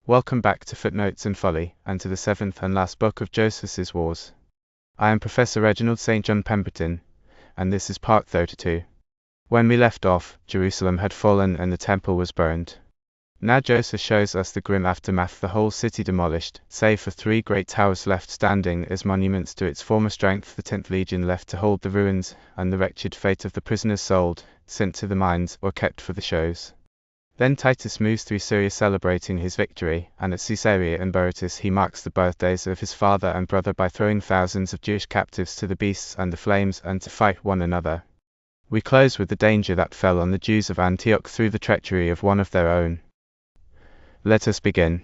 Welcome back to Footnotes Folly, and to the seventh and last book of Josephus's Wars. I am Professor Reginald St. John Pemberton, and this is part 32. When we left off, Jerusalem had fallen and the temple was burned. Now Joseph shows us the grim aftermath, the whole city demolished, save for 3 great towers left standing as monuments to its former strength, the 10th Legion left to hold the ruins, and the wretched fate of the prisoners sold, sent to the mines, or kept for the shows. Then Titus moves through Syria celebrating his victory, and at Caesarea and Berytus he marks the birthdays of his father and brother by throwing thousands of Jewish captives to the beasts and the flames and to fight one another. We close with the danger that fell on the Jews of Antioch through the treachery of one of their own. Let us begin.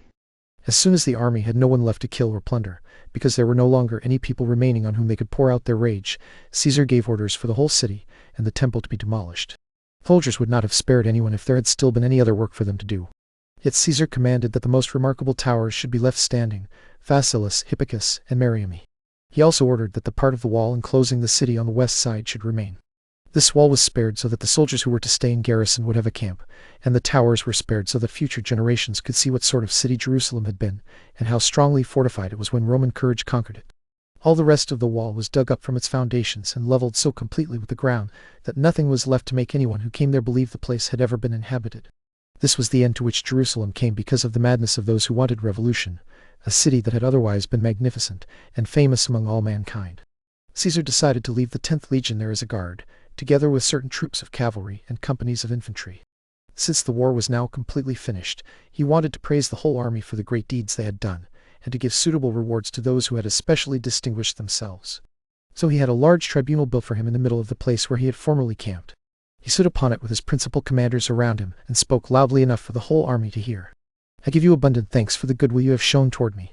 As soon as the army had no one left to kill or plunder, because there were no longer any people remaining on whom they could pour out their rage, Caesar gave orders for the whole city and the temple to be demolished. Soldiers would not have spared anyone if there had still been any other work for them to do. Yet Caesar commanded that the most remarkable towers should be left standing, Phasaelus, Hippicus, and Mariamne. He also ordered that the part of the wall enclosing the city on the west side should remain. This wall was spared so that the soldiers who were to stay in garrison would have a camp, and the towers were spared so that future generations could see what sort of city Jerusalem had been, and how strongly fortified it was when Roman courage conquered it. All the rest of the wall was dug up from its foundations and leveled so completely with the ground that nothing was left to make anyone who came there believe the place had ever been inhabited. This was the end to which Jerusalem came because of the madness of those who wanted revolution, a city that had otherwise been magnificent and famous among all mankind. Caesar decided to leave the 10th Legion there as a guard, together with certain troops of cavalry and companies of infantry. Since the war was now completely finished, he wanted to praise the whole army for the great deeds they had done, and to give suitable rewards to those who had especially distinguished themselves. So he had a large tribunal built for him in the middle of the place where he had formerly camped. He stood upon it with his principal commanders around him, and spoke loudly enough for the whole army to hear. "I give you abundant thanks for the goodwill you have shown toward me.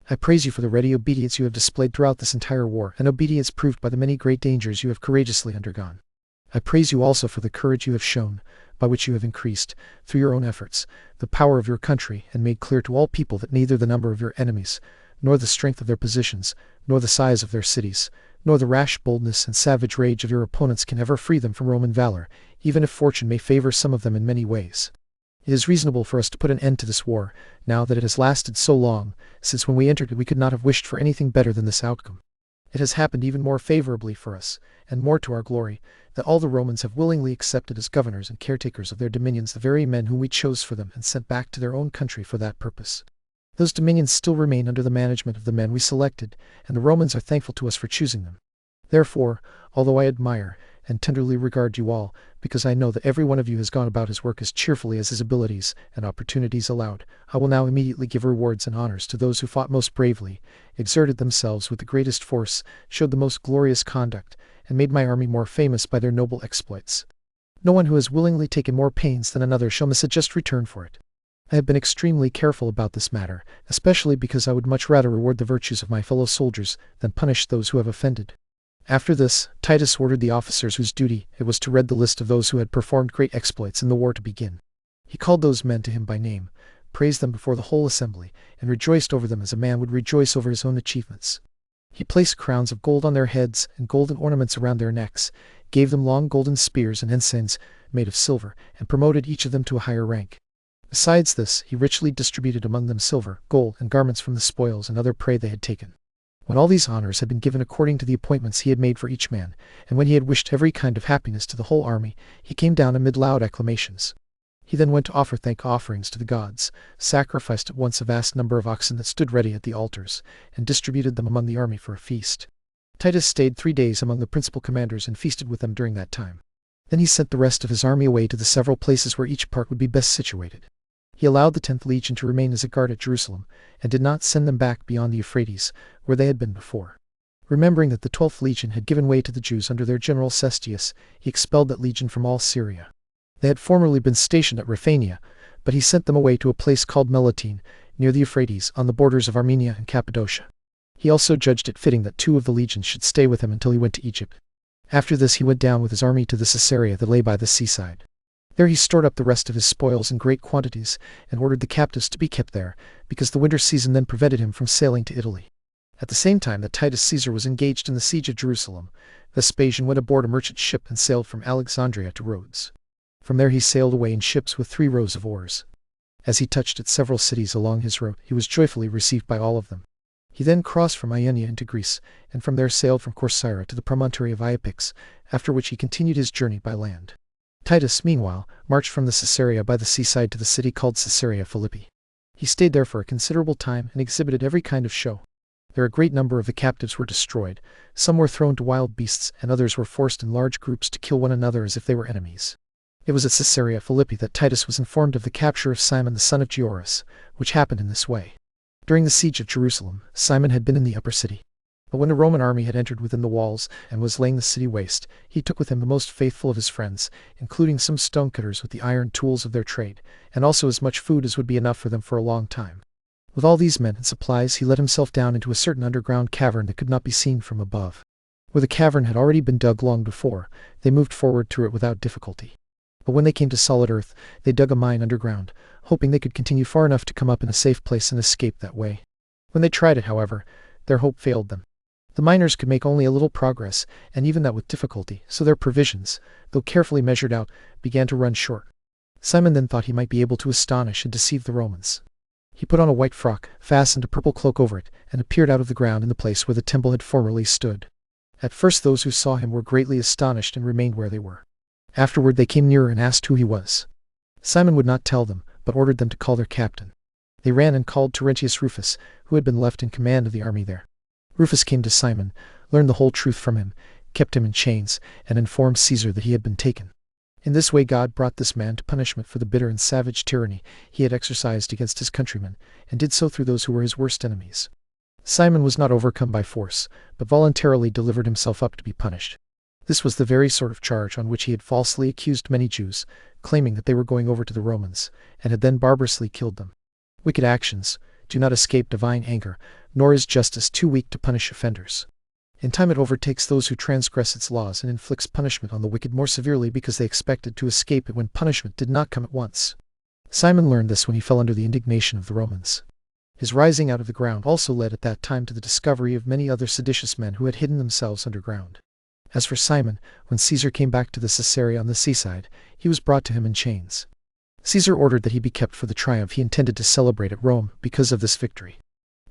I praise you for the ready obedience you have displayed throughout this entire war, an obedience proved by the many great dangers you have courageously undergone. I praise you also for the courage you have shown, by which you have increased, through your own efforts, the power of your country, and made clear to all people that neither the number of your enemies, nor the strength of their positions, nor the size of their cities, nor the rash boldness and savage rage of your opponents can ever free them from Roman valor, even if fortune may favor some of them in many ways. It is reasonable for us to put an end to this war, now that it has lasted so long, since when we entered it we could not have wished for anything better than this outcome. It has happened even more favorably for us, and more to our glory, that all the Romans have willingly accepted as governors and caretakers of their dominions the very men whom we chose for them and sent back to their own country for that purpose. Those dominions still remain under the management of the men we selected, and the Romans are thankful to us for choosing them. Therefore, although I admire and tenderly regard you all, because I know that every one of you has gone about his work as cheerfully as his abilities and opportunities allowed, I will now immediately give rewards and honors to those who fought most bravely, exerted themselves with the greatest force, showed the most glorious conduct, and made my army more famous by their noble exploits. No one who has willingly taken more pains than another shall miss a just return for it. I have been extremely careful about this matter, especially because I would much rather reward the virtues of my fellow soldiers than punish those who have offended." After this, Titus ordered the officers whose duty it was to read the list of those who had performed great exploits in the war to begin. He called those men to him by name, praised them before the whole assembly, and rejoiced over them as a man would rejoice over his own achievements. He placed crowns of gold on their heads and golden ornaments around their necks, gave them long golden spears and ensigns made of silver, and promoted each of them to a higher rank. Besides this, he richly distributed among them silver, gold, and garments from the spoils and other prey they had taken. When all these honors had been given according to the appointments he had made for each man, and when he had wished every kind of happiness to the whole army, he came down amid loud acclamations. He then went to offer thank offerings to the gods, sacrificed at once a vast number of oxen that stood ready at the altars, and distributed them among the army for a feast. Titus stayed 3 days among the principal commanders and feasted with them during that time. Then he sent the rest of his army away to the several places where each part would be best situated. He allowed the 10th Legion to remain as a guard at Jerusalem, and did not send them back beyond the Euphrates, where they had been before. Remembering that the 12th Legion had given way to the Jews under their general Cestius, he expelled that legion from all Syria. They had formerly been stationed at Raphania, but he sent them away to a place called Melitene, near the Euphrates, on the borders of Armenia and Cappadocia. He also judged it fitting that 2 of the legions should stay with him until he went to Egypt. After this he went down with his army to the Caesarea that lay by the seaside. There he stored up the rest of his spoils in great quantities, and ordered the captives to be kept there, because the winter season then prevented him from sailing to Italy. At the same time that Titus Caesar was engaged in the siege of Jerusalem, Vespasian went aboard a merchant ship and sailed from Alexandria to Rhodes. From there he sailed away in ships with 3 rows of oars. As he touched at several cities along his road, he was joyfully received by all of them. He then crossed from Ionia into Greece, and from there sailed from Corcyra to the promontory of Iapyx, after which he continued his journey by land. Titus, meanwhile, marched from the Caesarea by the seaside to the city called Caesarea Philippi. He stayed there for a considerable time and exhibited every kind of show. There a great number of the captives were destroyed, some were thrown to wild beasts, and others were forced in large groups to kill one another as if they were enemies. It was at Caesarea Philippi that Titus was informed of the capture of Simon the son of Gioras, which happened in this way. During the siege of Jerusalem, Simon had been in the upper city. But when the Roman army had entered within the walls and was laying the city waste, he took with him the most faithful of his friends, including some stonecutters with the iron tools of their trade, and also as much food as would be enough for them for a long time. With all these men and supplies, he let himself down into a certain underground cavern that could not be seen from above. Where the cavern had already been dug long before, they moved forward through it without difficulty. But when they came to solid earth, they dug a mine underground, hoping they could continue far enough to come up in a safe place and escape that way. When they tried it, however, their hope failed them. The miners could make only a little progress, and even that with difficulty, so their provisions, though carefully measured out, began to run short. Simon then thought he might be able to astonish and deceive the Romans. He put on a white frock, fastened a purple cloak over it, and appeared out of the ground in the place where the temple had formerly stood. At first those who saw him were greatly astonished and remained where they were. Afterward they came nearer and asked who he was. Simon would not tell them, but ordered them to call their captain. They ran and called Terentius Rufus, who had been left in command of the army there. Rufus came to Simon, learned the whole truth from him, kept him in chains, and informed Caesar that he had been taken. In this way God brought this man to punishment for the bitter and savage tyranny he had exercised against his countrymen, and did so through those who were his worst enemies. Simon was not overcome by force, but voluntarily delivered himself up to be punished. This was the very sort of charge on which he had falsely accused many Jews, claiming that they were going over to the Romans, and had then barbarously killed them. Wicked actions do not escape divine anger, nor is justice too weak to punish offenders. In time it overtakes those who transgress its laws and inflicts punishment on the wicked more severely because they expected to escape it when punishment did not come at once. Simon learned this when he fell under the indignation of the Romans. His rising out of the ground also led at that time to the discovery of many other seditious men who had hidden themselves underground. As for Simon, when Caesar came back to the Caesarea on the seaside, he was brought to him in chains. Caesar ordered that he be kept for the triumph he intended to celebrate at Rome because of this victory.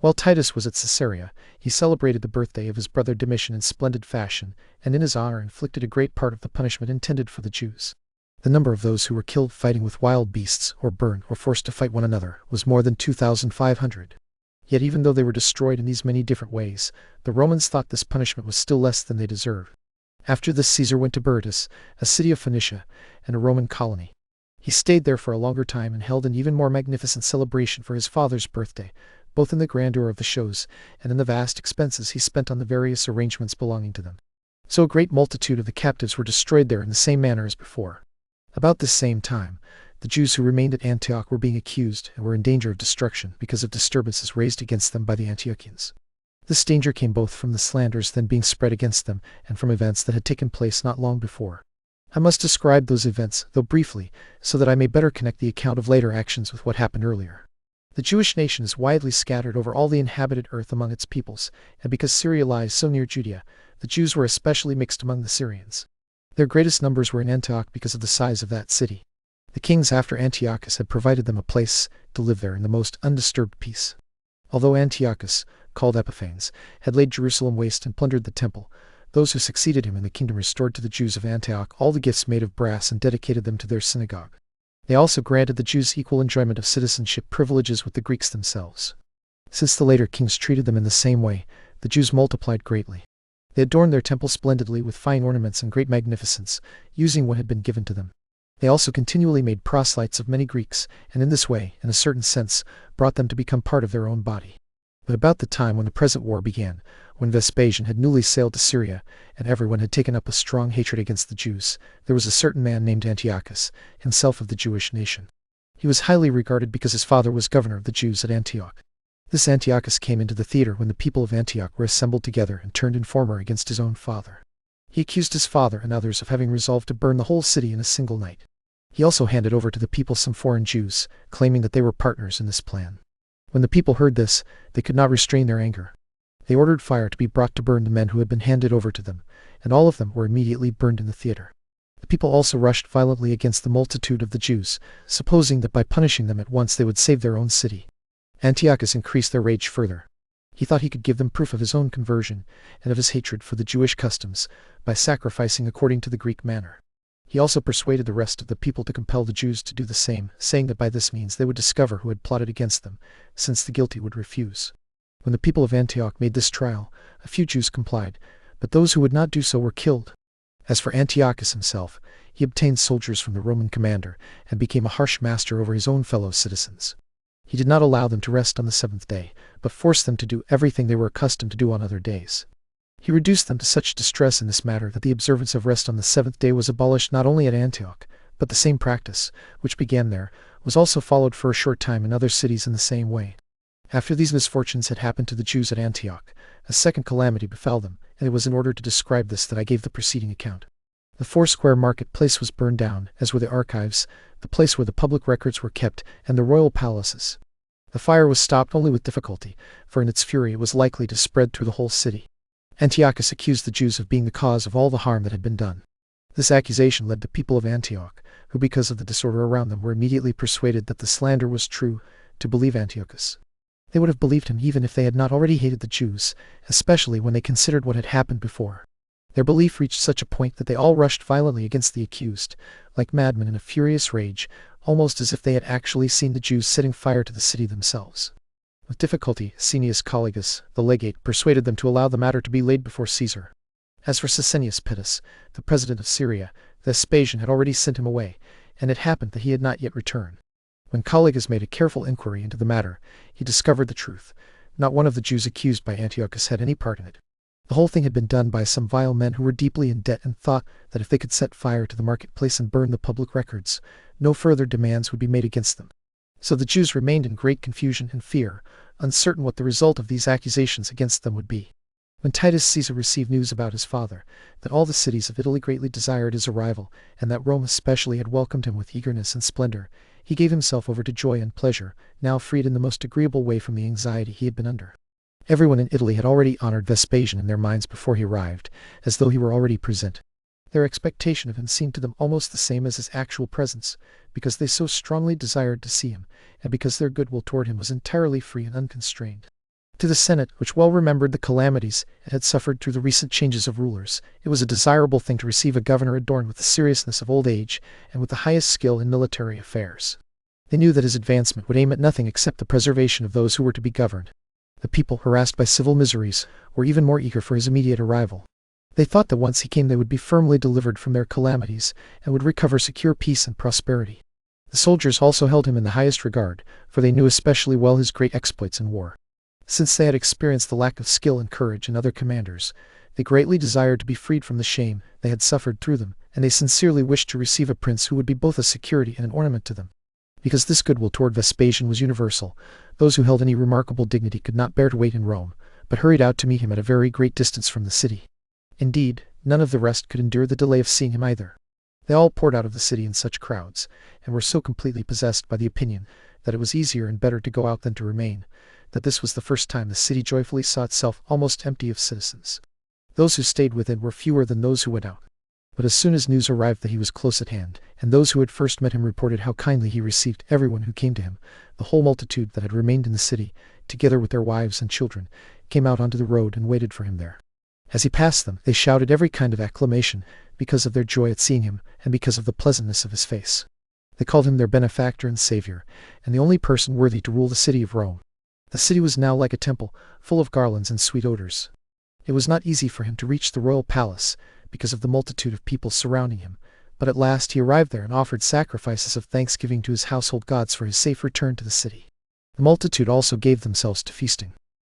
While Titus was at Caesarea, he celebrated the birthday of his brother Domitian in splendid fashion, and in his honor inflicted a great part of the punishment intended for the Jews. The number of those who were killed fighting with wild beasts, or burned, or forced to fight one another, was more than 2,500. Yet even though they were destroyed in these many different ways, the Romans thought this punishment was still less than they deserved. After this Caesar went to Berytus, a city of Phoenicia, and a Roman colony. He stayed there for a longer time and held an even more magnificent celebration for his father's birthday, both in the grandeur of the shows and in the vast expenses he spent on the various arrangements belonging to them. So a great multitude of the captives were destroyed there in the same manner as before. About this same time, the Jews who remained at Antioch were being accused and were in danger of destruction because of disturbances raised against them by the Antiochians. This danger came both from the slanders then being spread against them and from events that had taken place not long before. I must describe those events, though briefly, so that I may better connect the account of later actions with what happened earlier. The Jewish nation is widely scattered over all the inhabited earth among its peoples, and because Syria lies so near Judea, the Jews were especially mixed among the Syrians. Their greatest numbers were in Antioch because of the size of that city. The kings after Antiochus had provided them a place to live there in the most undisturbed peace. Although Antiochus, called Epiphanes, had laid Jerusalem waste and plundered the temple, those who succeeded him in the kingdom restored to the Jews of Antioch all the gifts made of brass and dedicated them to their synagogue. They also granted the Jews equal enjoyment of citizenship privileges with the Greeks themselves. Since the later kings treated them in the same way, the Jews multiplied greatly. They adorned their temple splendidly with fine ornaments and great magnificence, using what had been given to them. They also continually made proselytes of many Greeks, and in this way, in a certain sense, brought them to become part of their own body. But about the time when the present war began, when Vespasian had newly sailed to Syria, and everyone had taken up a strong hatred against the Jews, there was a certain man named Antiochus, himself of the Jewish nation. He was highly regarded because his father was governor of the Jews at Antioch. This Antiochus came into the theater when the people of Antioch were assembled together and turned informer against his own father. He accused his father and others of having resolved to burn the whole city in a single night. He also handed over to the people some foreign Jews, claiming that they were partners in this plan. When the people heard this, they could not restrain their anger. They ordered fire to be brought to burn the men who had been handed over to them, and all of them were immediately burned in the theater. The people also rushed violently against the multitude of the Jews, supposing that by punishing them at once they would save their own city. Antiochus increased their rage further. He thought he could give them proof of his own conversion and of his hatred for the Jewish customs by sacrificing according to the Greek manner. He also persuaded the rest of the people to compel the Jews to do the same, saying that by this means they would discover who had plotted against them, since the guilty would refuse. When the people of Antioch made this trial, a few Jews complied, but those who would not do so were killed. As for Antiochus himself, he obtained soldiers from the Roman commander and became a harsh master over his own fellow citizens. He did not allow them to rest on the seventh day, but forced them to do everything they were accustomed to do on other days. He reduced them to such distress in this matter that the observance of rest on the seventh day was abolished not only at Antioch, but the same practice, which began there, was also followed for a short time in other cities in the same way. After these misfortunes had happened to the Jews at Antioch, a second calamity befell them, and it was in order to describe this that I gave the preceding account. The four-square market-place was burned down, as were the archives, the place where the public records were kept, and the royal palaces. The fire was stopped only with difficulty, for in its fury it was likely to spread through the whole city. Antiochus accused the Jews of being the cause of all the harm that had been done. This accusation led the people of Antioch, who because of the disorder around them were immediately persuaded that the slander was true, to believe Antiochus. They would have believed him even if they had not already hated the Jews, especially when they considered what had happened before. Their belief reached such a point that they all rushed violently against the accused, like madmen in a furious rage, almost as if they had actually seen the Jews setting fire to the city themselves. With difficulty, Cneius Collegus, the legate, persuaded them to allow the matter to be laid before Caesar. As for Sicinius Pitus, the president of Syria, Vespasian had already sent him away, and it happened that he had not yet returned. When Collegus made a careful inquiry into the matter, he discovered the truth. Not one of the Jews accused by Antiochus had any part in it. The whole thing had been done by some vile men who were deeply in debt and thought that if they could set fire to the marketplace and burn the public records, no further demands would be made against them. So the Jews remained in great confusion and fear, uncertain what the result of these accusations against them would be. When Titus Caesar received news about his father, that all the cities of Italy greatly desired his arrival, and that Rome especially had welcomed him with eagerness and splendor, he gave himself over to joy and pleasure, now freed in the most agreeable way from the anxiety he had been under. Everyone in Italy had already honored Vespasian in their minds before he arrived, as though he were already present. Their expectation of him seemed to them almost the same as his actual presence, because they so strongly desired to see him, and because their goodwill toward him was entirely free and unconstrained. To the Senate, which well remembered the calamities it had suffered through the recent changes of rulers, it was a desirable thing to receive a governor adorned with the seriousness of old age and with the highest skill in military affairs. They knew that his advancement would aim at nothing except the preservation of those who were to be governed. The people, harassed by civil miseries, were even more eager for his immediate arrival. They thought that once he came they would be firmly delivered from their calamities, and would recover secure peace and prosperity. The soldiers also held him in the highest regard, for they knew especially well his great exploits in war. Since they had experienced the lack of skill and courage in other commanders, they greatly desired to be freed from the shame they had suffered through them, and they sincerely wished to receive a prince who would be both a security and an ornament to them. Because this goodwill toward Vespasian was universal, those who held any remarkable dignity could not bear to wait in Rome, but hurried out to meet him at a very great distance from the city. Indeed, none of the rest could endure the delay of seeing him either. They all poured out of the city in such crowds, and were so completely possessed by the opinion that it was easier and better to go out than to remain, that this was the first time the city joyfully saw itself almost empty of citizens. Those who stayed within were fewer than those who went out. But as soon as news arrived that he was close at hand, and those who had first met him reported how kindly he received everyone who came to him, the whole multitude that had remained in the city, together with their wives and children, came out onto the road and waited for him there. As he passed them, they shouted every kind of acclamation, because of their joy at seeing him, and because of the pleasantness of his face. They called him their benefactor and savior, and the only person worthy to rule the city of Rome. The city was now like a temple, full of garlands and sweet odors. It was not easy for him to reach the royal palace, because of the multitude of people surrounding him, but at last he arrived there and offered sacrifices of thanksgiving to his household gods for his safe return to the city. The multitude also gave themselves to feasting.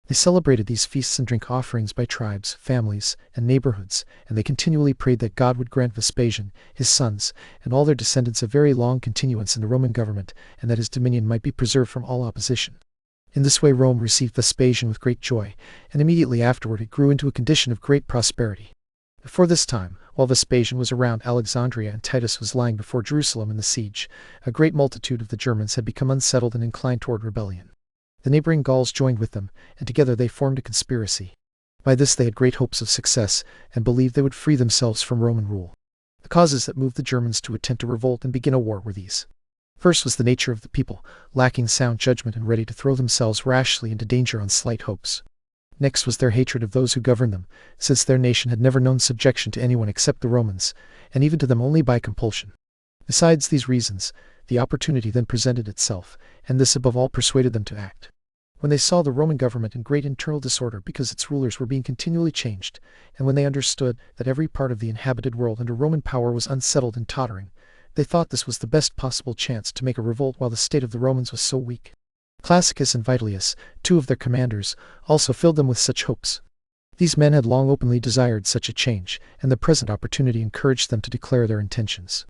They celebrated these feasts and drink offerings by tribes, families, and neighborhoods, and they continually prayed that God would grant Vespasian, his sons, and all their descendants a very long continuance in the Roman government, and that his dominion might be preserved from all opposition. In this way Rome received Vespasian with great joy, and immediately afterward it grew into a condition of great prosperity. Before this time, while Vespasian was around Alexandria and Titus was lying before Jerusalem in the siege, a great multitude of the Germans had become unsettled and inclined toward rebellion. The neighboring Gauls joined with them, and together they formed a conspiracy. By this they had great hopes of success, and believed they would free themselves from Roman rule. The causes that moved the Germans to attempt a revolt and begin a war were these. First was the nature of the people, lacking sound judgment and ready to throw themselves rashly into danger on slight hopes. Next was their hatred of those who governed them, since their nation had never known subjection to anyone except the Romans, and even to them only by compulsion. Besides these reasons, the opportunity then presented itself, and this above all persuaded them to act. When they saw the Roman government in great internal disorder because its rulers were being continually changed, and when they understood that every part of the inhabited world under Roman power was unsettled and tottering, they thought this was the best possible chance to make a revolt while the state of the Romans was so weak. Classicus and Vitellius, two of their commanders, also filled them with such hopes. These men had long openly desired such a change, and the present opportunity encouraged them to declare their intentions.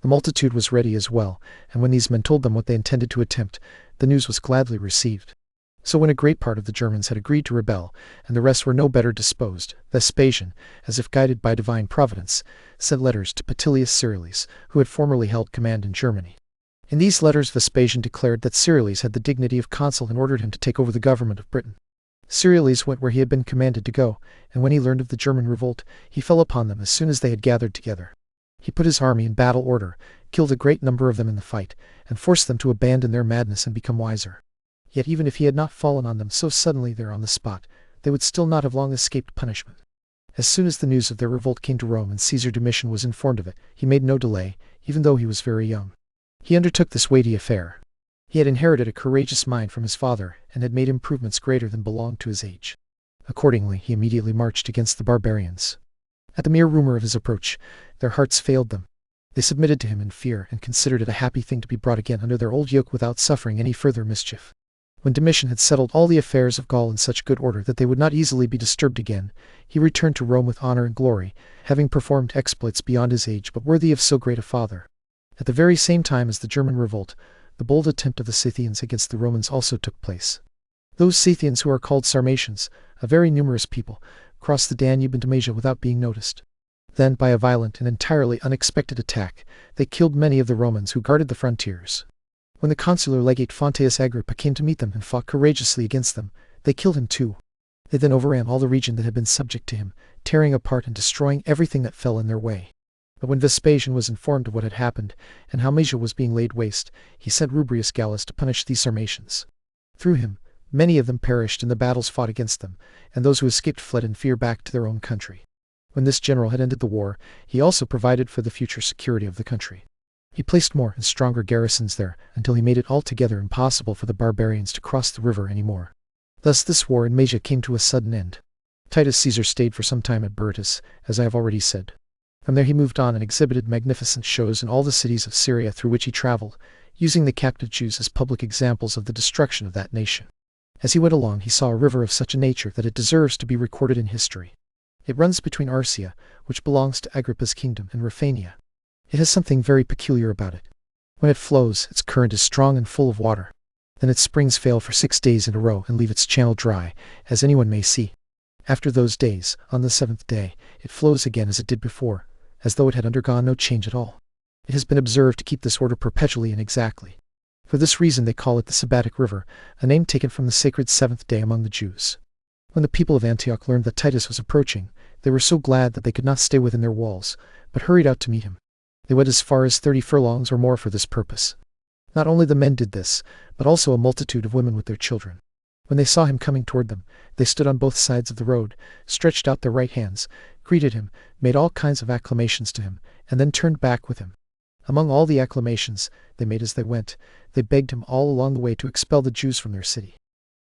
The multitude was ready as well, and when these men told them what they intended to attempt, the news was gladly received. So when a great part of the Germans had agreed to rebel, and the rest were no better disposed, Vespasian, as if guided by divine providence, sent letters to Petilius Cerealis, who had formerly held command in Germany. In these letters Vespasian declared that Cerealis had the dignity of consul and ordered him to take over the government of Britain. Cerealis went where he had been commanded to go, and when he learned of the German revolt, he fell upon them as soon as they had gathered together. He put his army in battle order, killed a great number of them in the fight, and forced them to abandon their madness and become wiser. Yet even if he had not fallen on them so suddenly there on the spot, they would still not have long escaped punishment. As soon as the news of their revolt came to Rome and Caesar Domitian was informed of it, he made no delay, even though he was very young. He undertook this weighty affair. He had inherited a courageous mind from his father, and had made improvements greater than belonged to his age. Accordingly, he immediately marched against the barbarians. At the mere rumor of his approach, their hearts failed them. They submitted to him in fear, and considered it a happy thing to be brought again under their old yoke without suffering any further mischief. When Domitian had settled all the affairs of Gaul in such good order that they would not easily be disturbed again, he returned to Rome with honor and glory, having performed exploits beyond his age but worthy of so great a father. At the very same time as the German revolt, the bold attempt of the Scythians against the Romans also took place. Those Scythians who are called Sarmatians, a very numerous people, crossed the Danube into Moesia without being noticed. Then, by a violent and entirely unexpected attack, they killed many of the Romans who guarded the frontiers. When the consular legate Fonteius Agrippa came to meet them and fought courageously against them, they killed him too. They then overran all the region that had been subject to him, tearing apart and destroying everything that fell in their way. But when Vespasian was informed of what had happened, and how Moesia was being laid waste, he sent Rubrius Gallus to punish these Sarmatians. Through him, many of them perished in the battles fought against them, and those who escaped fled in fear back to their own country. When this general had ended the war, he also provided for the future security of the country. He placed more and stronger garrisons there, until he made it altogether impossible for the barbarians to cross the river any more. Thus this war in Moesia came to a sudden end. Titus Caesar stayed for some time at Berytus, as I have already said. From there he moved on and exhibited magnificent shows in all the cities of Syria through which he traveled, using the captive Jews as public examples of the destruction of that nation. As he went along he saw a river of such a nature that it deserves to be recorded in history. It runs between Arcia, which belongs to Agrippa's kingdom, and Raphania. It has something very peculiar about it. When it flows, its current is strong and full of water. Then its springs fail for 6 days in a row and leave its channel dry, as anyone may see. After those days, on the 7th day, it flows again as it did before, as though it had undergone no change at all. It has been observed to keep this order perpetually and exactly. For this reason they call it the Sabbatic River, a name taken from the sacred 7th day among the Jews. When the people of Antioch learned that Titus was approaching, they were so glad that they could not stay within their walls, but hurried out to meet him. They went as far as 30 furlongs or more for this purpose. Not only the men did this, but also a multitude of women with their children. When they saw him coming toward them, they stood on both sides of the road, stretched out their right hands, greeted him, made all kinds of acclamations to him, and then turned back with him. Among all the acclamations they made as they went, they begged him all along the way to expel the Jews from their city.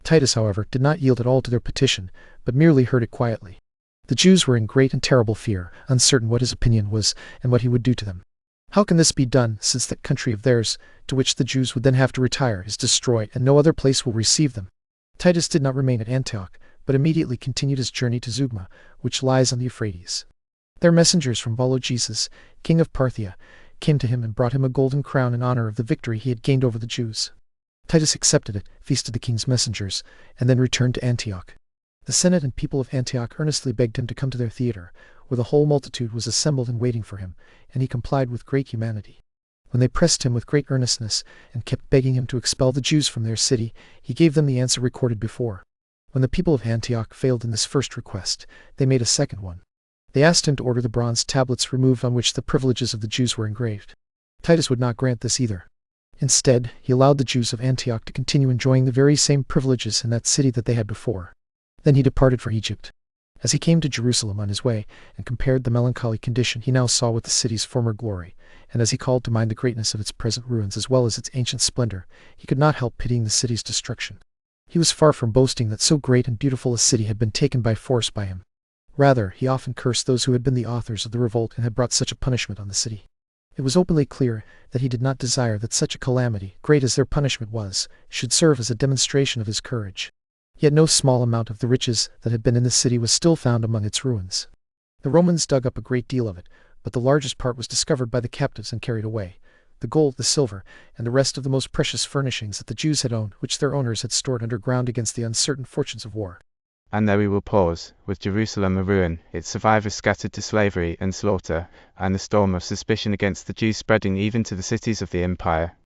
Titus, however, did not yield at all to their petition, but merely heard it quietly. The Jews were in great and terrible fear, uncertain what his opinion was and what he would do to them. How can this be done, since that country of theirs, to which the Jews would then have to retire, is destroyed, and no other place will receive them? Titus did not remain at Antioch, but immediately continued his journey to Zeugma, which lies on the Euphrates. There messengers from Vologeses, king of Parthia, came to him and brought him a golden crown in honor of the victory he had gained over the Jews. Titus accepted it, feasted the king's messengers, and then returned to Antioch. The Senate and people of Antioch earnestly begged him to come to their theater, where the whole multitude was assembled and waiting for him, and he complied with great humanity. When they pressed him with great earnestness, and kept begging him to expel the Jews from their city, he gave them the answer recorded before. When the people of Antioch failed in this first request, they made a second one. They asked him to order the bronze tablets removed on which the privileges of the Jews were engraved. Titus would not grant this either. Instead, he allowed the Jews of Antioch to continue enjoying the very same privileges in that city that they had before. Then he departed for Egypt. As he came to Jerusalem on his way, and compared the melancholy condition he now saw with the city's former glory, and as he called to mind the greatness of its present ruins as well as its ancient splendor, he could not help pitying the city's destruction. He was far from boasting that so great and beautiful a city had been taken by force by him. Rather, he often cursed those who had been the authors of the revolt and had brought such a punishment on the city. It was openly clear that he did not desire that such a calamity, great as their punishment was, should serve as a demonstration of his courage. Yet no small amount of the riches that had been in the city was still found among its ruins. The Romans dug up a great deal of it, but the largest part was discovered by the captives and carried away. The gold, the silver, and the rest of the most precious furnishings that the Jews had owned, which their owners had stored underground against the uncertain fortunes of war. And there we will pause, with Jerusalem a ruin, its survivors scattered to slavery and slaughter, and the storm of suspicion against the Jews spreading even to the cities of the empire.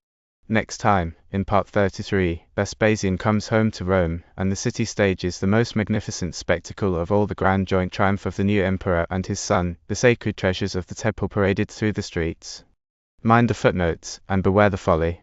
Next time, in part 33, Vespasian comes home to Rome, and the city stages the most magnificent spectacle of all, the grand joint triumph of the new emperor and his son. The sacred treasures of the temple paraded through the streets. Mind the footnotes, and beware the folly.